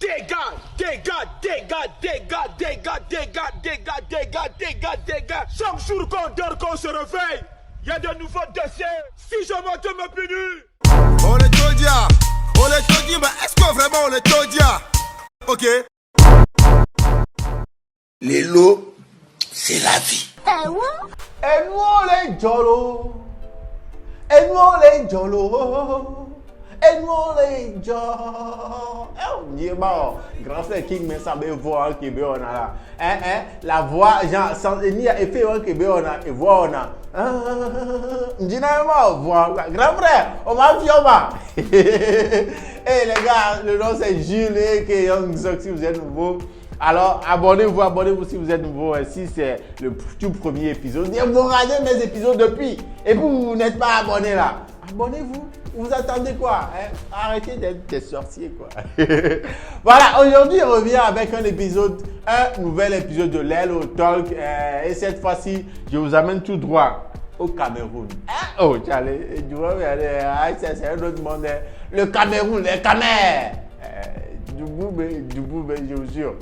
Dégâts. Chaque jour qu'on dort, qu'on se réveille, il y a de nouveaux dossiers. Si je monte me punir. On est Todia, mais est-ce que vraiment on est Todia? Ok. Les lots, c'est la vie. Et nous on les jolo. Et nous on les jolo. Et nous on les jolo. On dit bon, grand frère King mais ça me voit qui on a là. La voix genre sans ni effet qui on a et voix on a. On dit non voix grand frère, on m'a fioma. Et les gars, le nom c'est Jules et que Young Zox si vous êtes nouveau. Alors, abonnez-vous si vous êtes nouveau. Si c'est le tout premier épisode. Vous regardez mes épisodes depuis. Et vous n'êtes pas abonné là. Abonnez-vous. Vous attendez quoi? Arrêtez d'être des sorciers quoi. Voilà, aujourd'hui on revient avec un nouvel épisode de Lelo Talk. Et cette fois-ci, je vous amène tout droit au Cameroun. Oh, allez, c'est un autre monde. Le Cameroun, les Camers. Du bout, je vous jure.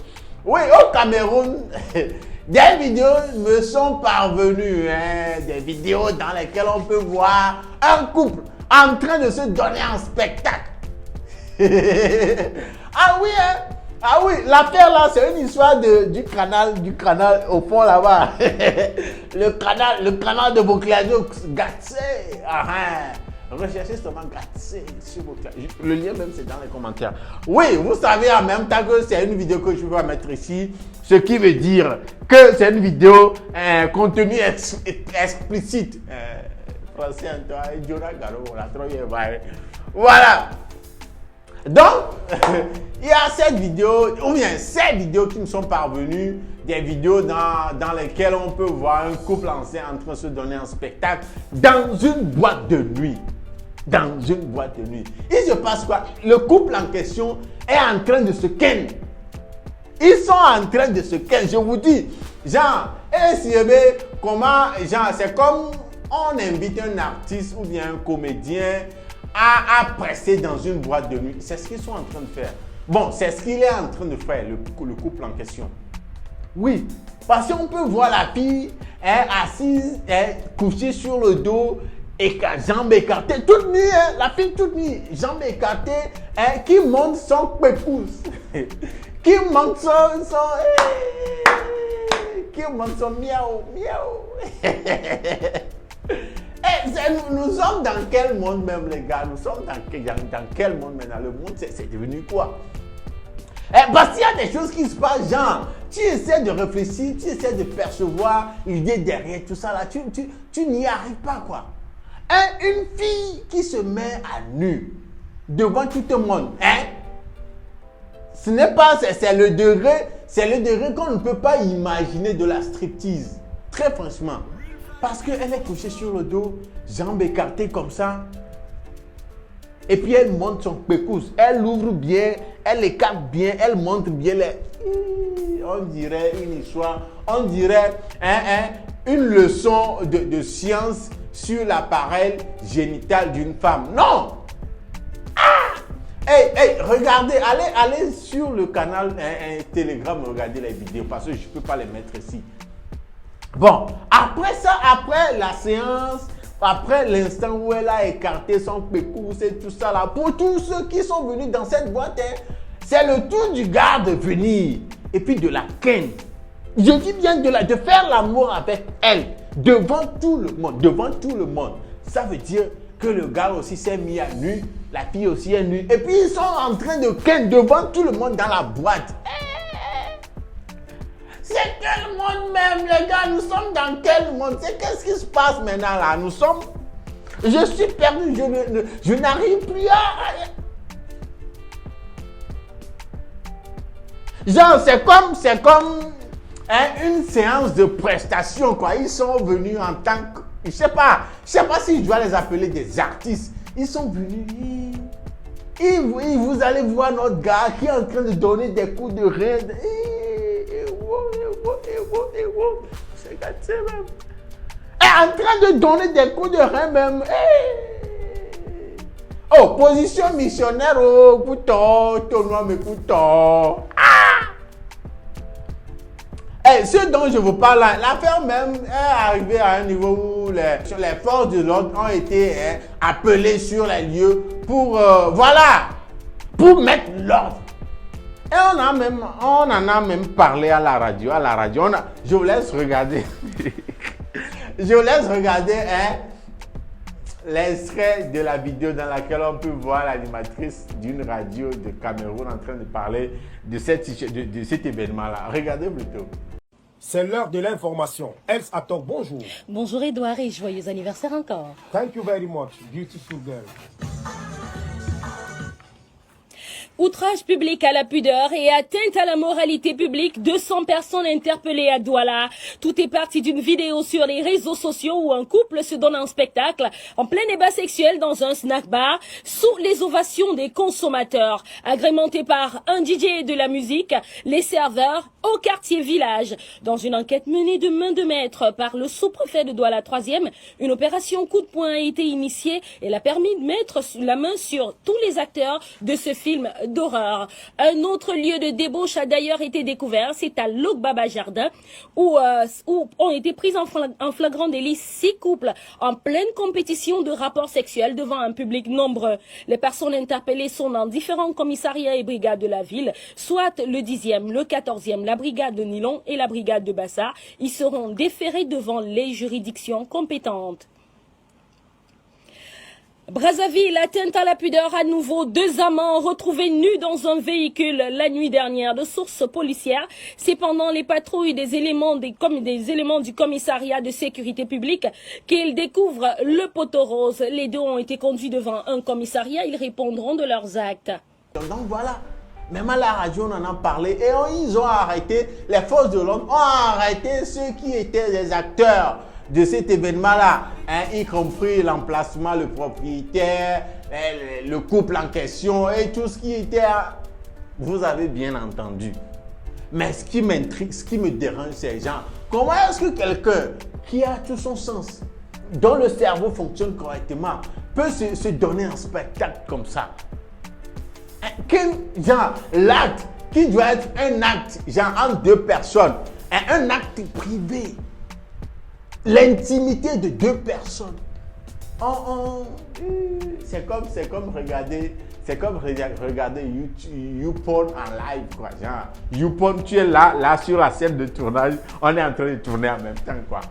Oui, au Cameroun, des vidéos me sont parvenues, des vidéos dans lesquelles on peut voir un couple en train de se donner en spectacle. Ah oui, l'affaire là, c'est une histoire du canal au fond là-bas. le canal de Bocladio Gatsé. Recherchez seulement Gatsé sur Bocladio. Le lien même c'est dans les commentaires. Oui, vous savez en même temps que c'est une vidéo que je vais mettre ici, ce qui veut dire que c'est une vidéo contenu explicite. Français voilà. Donc, il y a cette vidéo, ou bien ces vidéos qui nous sont parvenues, des vidéos dans lesquelles on peut voir un couple ancien en train de se donner un spectacle dans une boîte de nuit. Dans une boîte de nuit. Il se passe quoi? Le couple en question est en train de se ken. Ils sont en train de se ken. Je vous dis, genre, comment, genre, c'est comme on invite un artiste ou bien un comédien à presser dans une boîte de nuit. C'est ce qu'ils sont en train de faire. Bon, c'est ce qu'il est en train de faire, le couple en question. Oui, parce qu'on peut voir la fille assise, couchée sur le dos, et jambes écartées, toute nue, la fille toute nue, jambes écartées, qui monte son pécousse, qui monte son miaou. Nous sommes dans quel monde même les gars? Nous sommes dans quel monde maintenant? Le monde c'est devenu quoi? Parce qu'il y a des choses qui se passent, genre, tu essaies de réfléchir, tu essaies de percevoir l'idée derrière tout ça là, tu n'y arrives pas quoi. Une fille qui se met à nu devant tout le monde, ce n'est pas, c'est le degré qu'on ne peut pas imaginer de la striptease, très franchement. Parce qu'elle est couchée sur le dos, jambes écartées comme ça. Et puis elle monte son pécousse. Elle ouvre bien, elle écarte bien, elle montre bien les... On dirait une histoire, on dirait une leçon de science sur l'appareil génital d'une femme. Non! Regardez, allez sur le canal Telegram, regardez les vidéos parce que je ne peux pas les mettre ici. Bon, après ça, après la séance, après l'instant où elle a écarté son pécousse et tout ça là, pour tous ceux qui sont venus dans cette boîte, c'est le tour du gars de venir et puis de la ken. Je dis bien de faire l'amour avec elle devant tout le monde. Ça veut dire que le gars aussi s'est mis à nu, la fille aussi est nue et puis ils sont en train de ken devant tout le monde dans la boîte. C'est quel monde même, les gars? Nous sommes dans quel monde? Qu'est-ce qui se passe maintenant là? Je suis perdu, je n'arrive plus à... Genre, c'est comme une séance de prestation, quoi. Ils sont venus en tant que... Je sais pas si je dois les appeler des artistes. Ils sont venus... Et vous allez voir notre gars qui est en train de donner des coups de rein. C'est gâté même. Et en train de donner des coups de rein même. Oh, position missionnaire, oh, couteau, ton mais couteau. Et ce dont je vous parle là, l'affaire même est arrivée à un niveau où les forces de l'ordre ont été appelées sur les lieux pour, voilà, pour mettre l'ordre. Et on en a même parlé à la radio. Je vous laisse regarder. Je vous laisse regarder l'extrait de la vidéo dans laquelle on peut voir l'animatrice d'une radio de Cameroun en train de parler de cet événement-là. Regardez plutôt. C'est l'heure de l'information. Els Atok, bonjour. Bonjour Edouard et joyeux anniversaire encore. Thank you very much, beautiful girl. Outrage public à la pudeur et atteinte à la moralité publique, 200 personnes interpellées à Douala. Tout est parti d'une vidéo sur les réseaux sociaux où un couple se donne un spectacle en plein débat sexuel dans un snack bar sous les ovations des consommateurs. Agrémenté par un DJ de la musique, les serveurs au quartier village. Dans une enquête menée de main de maître par le sous-préfet de Douala 3e, une opération coup de poing a été initiée et a permis de mettre la main sur tous les acteurs de ce film d'horreur. Un autre lieu de débauche a d'ailleurs été découvert, c'est à Lokbaba Jardin, où ont été pris en flagrant délit 6 couples en pleine compétition de rapports sexuels devant un public nombreux. Les personnes interpellées sont dans différents commissariats et brigades de la ville, soit le 10e, le 14e, la brigade de Nilon et la brigade de Bassa. Ils seront déférés devant les juridictions compétentes. Brazzaville, atteinte à la pudeur à nouveau, 2 amants retrouvés nus dans un véhicule la nuit dernière. De sources policières, c'est pendant les patrouilles des éléments du commissariat de sécurité publique qu'ils découvrent le poteau rose. Les 2 ont été conduits devant un commissariat, ils répondront de leurs actes. Donc voilà, même à la radio on en a parlé et ils ont arrêté, les forces de l'ordre ont arrêté ceux qui étaient les acteurs de cet événement-là, y compris l'emplacement, le propriétaire, le couple en question et tout ce qui était... Vous avez bien entendu. Mais ce qui m'intrigue, ce qui me dérange, c'est genre, comment est-ce que quelqu'un qui a tout son sens, dont le cerveau fonctionne correctement, peut se donner un spectacle comme ça? Genre, l'acte qui doit être un acte, genre entre 2 personnes, un acte privé. L'intimité de 2 personnes. C'est comme regarder YouPorn en live, quoi. Genre, YouPorn, tu es là sur la scène de tournage, on est en train de tourner en même temps, quoi.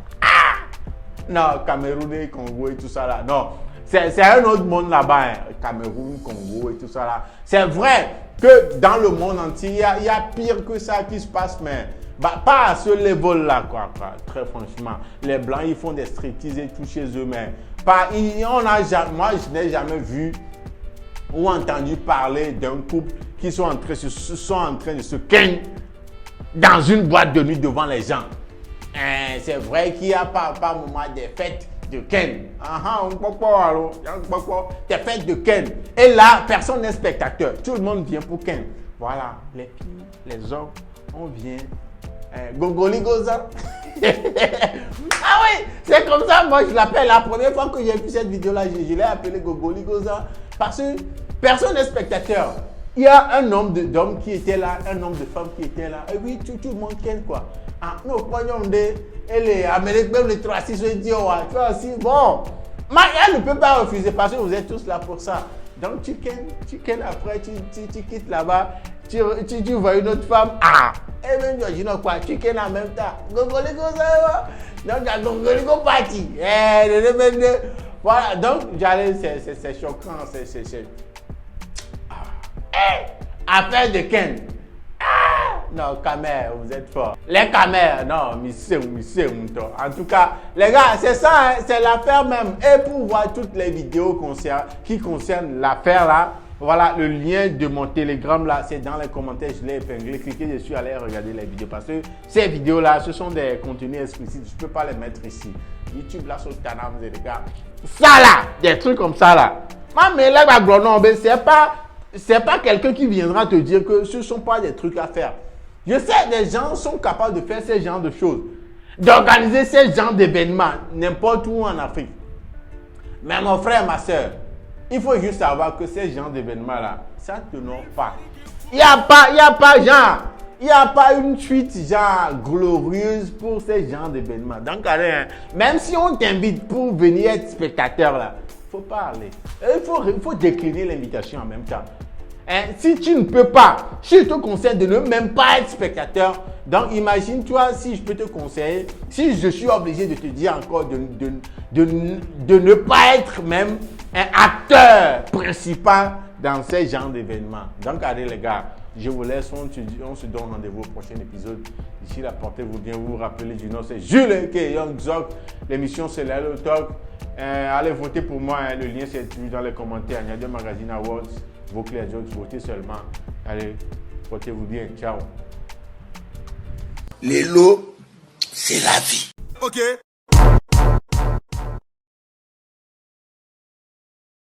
Non, Cameroun et Congo et tout ça là. Non, c'est un autre monde là-bas, hein. Cameroun, Congo et tout ça là. C'est vrai que dans le monde entier, il y a pire que ça qui se passe, mais pas à ce level-là, quoi. Très franchement. Les Blancs, ils font des striptease et tout chez eux, mais moi, je n'ai jamais vu ou entendu parler d'un couple qui sont en train de se ken dans une boîte de nuit devant les gens. C'est vrai qu'il n'y a pas moment des fêtes de ken. Des fêtes de ken. Et là, personne n'est spectateur. Tout le monde vient pour ken. Voilà, les filles, les hommes, on vient. Gogoligoza. Ah oui, c'est comme ça, moi je l'appelle. La première fois que j'ai vu cette vidéo-là, je l'ai appelé Gogoligoza. Parce que personne n'est spectateur. Il y a un nombre d'hommes qui étaient là, un nombre de femmes qui étaient là. Et oui, tout le monde ken quoi. Ah, non, elle est américaine, même les 3-6, je dis, oh, tu vois aussi, bon. Mais elle ne peut pas refuser parce que vous êtes tous là pour ça. Donc tu ken après, tu quittes là-bas, tu vois une autre femme. Ah! Et même je dis quoi, tu ken en même temps. Gogoligo ça. Donc il y a Gogoligo parti. Voilà, donc c'est choquant, c'est. Affaire de ken. Non, Camer, vous êtes fort. Les Camer, non, monsieur. En tout cas, les gars, c'est ça, hein, c'est l'affaire même. Et pour voir toutes les vidéos qui concernent l'affaire là, voilà, le lien de mon Telegram là, c'est dans les commentaires, je l'ai épinglé. Cliquez dessus, allez regarder les vidéos parce que ces vidéos là, ce sont des contenus explicites. Je ne peux pas les mettre ici. YouTube là, sur le canal, vous êtes les gars. Ça là, des trucs comme ça là. Mais là, c'est pas quelqu'un qui viendra te dire que ce ne sont pas des trucs à faire. Je sais, des gens sont capables de faire ce genre de choses, d'organiser ce genre d'événements n'importe où en Afrique. Mais mon frère, ma soeur, il faut juste savoir que ces genres d'événements-là, ça ne t'honore pas. Il n'y a pas une suite genre glorieuse pour ces genres d'événements. Donc, allez, même si on t'invite pour venir être spectateur là, faut pas aller. Il faut décliner l'invitation en même temps. Si tu ne peux pas, je te conseille de ne même pas être spectateur. Donc, imagine-toi si je peux te conseiller, si je suis obligé de te dire encore de ne pas être même un acteur principal dans ces genres d'événements. Donc, allez les gars, je vous laisse, on se donne rendez-vous au prochain épisode. D'ici là, portez-vous bien, vous vous rappelez du nom, c'est Jules K. Young Zok. L'émission, c'est Lelo Talk. Allez voter pour moi, hein. Le lien c'est dans les commentaires. Il y a deux magazines Awards, vos clés jokes, votez seulement. Allez, portez-vous bien, ciao. Les lots, c'est la vie. Ok.